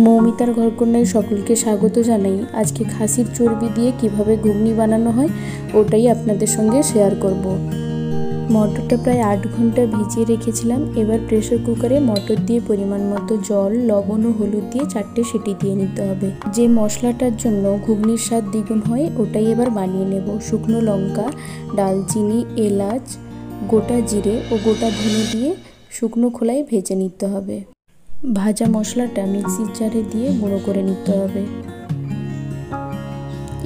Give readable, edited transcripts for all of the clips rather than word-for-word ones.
মৌমিতার ঘরকন্যায় সকলকে স্বাগত জানাই। আজকে খাসির চর্বি দিয়ে কিভাবে ঘুগনি বানানো হয় ওটাই আপনাদের সঙ্গে শেয়ার করব। মটরটা প্রায় 8 ঘন্টা ভিজিয়ে রেখেছিলাম। এবার প্রেসার কুকারে মটর দিয়ে পরিমাণ মতো জল, লবণ ও হলুদ দিয়ে 4টে সিটি দিয়ে নিতে হবে। যে মশলাটার জন্য ঘুগনির স্বাদ দ্বিগুণ হয় ওটাই এবার বানিয়ে নেব। শুকনো লঙ্কা, ডালচিনি, এলাচ, গোটা জিরে ও গোটা ধনে দিয়ে শুকনো খোলায় ভেজে নিতে হবে। ভাজা মশলাটা মিক্সির জারে দিয়ে গুঁড়ো করে নিতে হবে।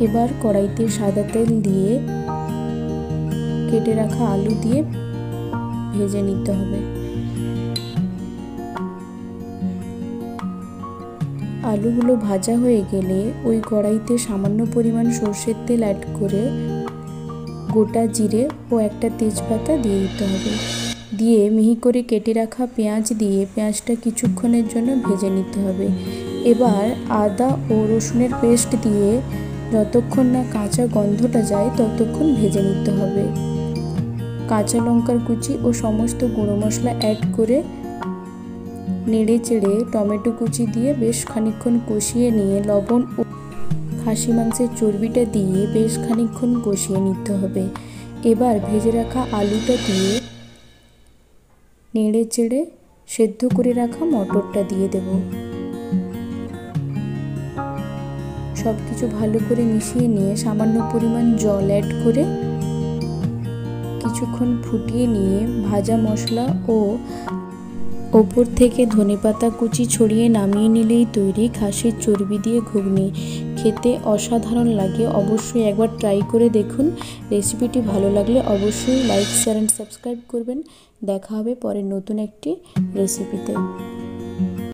এবার কড়াইতে সাদা তেল দিয়ে কেটে রাখা আলু দিয়ে ভেজে নিতে হবে। আলুগুলো ভাজা হয়ে গেলে ওই কড়াইতে সামান্য পরিমাণ সর্ষের তেল অ্যাড করে গোটা জিরে ও একটা তেজপাতা দিয়ে দিতে হবে। দিয়ে মিহি করে কেটে রাখা পেঁয়াজ দিয়ে পেঁয়াজটা কিছুক্ষণের জন্য ভেজে নিতে হবে। এবার আদা ও রসুনের পেস্ট দিয়ে যতক্ষণ না কাঁচা গন্ধটা যায় ততক্ষণ ভেজে নিতে হবে। কাঁচা লঙ্কার কুচি ও সমস্ত গুঁড়ো মশলা অ্যাড করে নেড়ে চেড়ে টমেটো কুচি দিয়ে বেশ খানিকক্ষণ কষিয়ে নিয়ে লবণ ও খাসি মাংসের চর্বিটা দিয়ে বেশ খানিকক্ষণ কষিয়ে নিতে হবে। এবার ভেজে রাখা আলুটা দিয়ে নেড়ে চেড়ে সেদ্ধ করে রাখা মটরটা দিয়ে দেব। সব কিছু ভালো করে মিশিয়ে নিয়ে সামান্য পরিমাণ জল অ্যাড করে কিছুক্ষণ ফুটিয়ে নিয়ে ভাজা মশলা ও ওপর থেকে ধনেপাতা কুচি ছড়িয়ে নামিয়ে নিলেই তৈরি খাসির চর্বি দিয়ে ঘুগনি। খেতে অসাধারণ লাগে, অবশ্যই একবার ট্রাই করে দেখুন। রেসিপিটি ভালো লাগলে অবশ্যই লাইক, শেয়ার অ্যান্ড সাবস্ক্রাইব করবেন। দেখা হবে পরের নতুন একটি রেসিপিতে।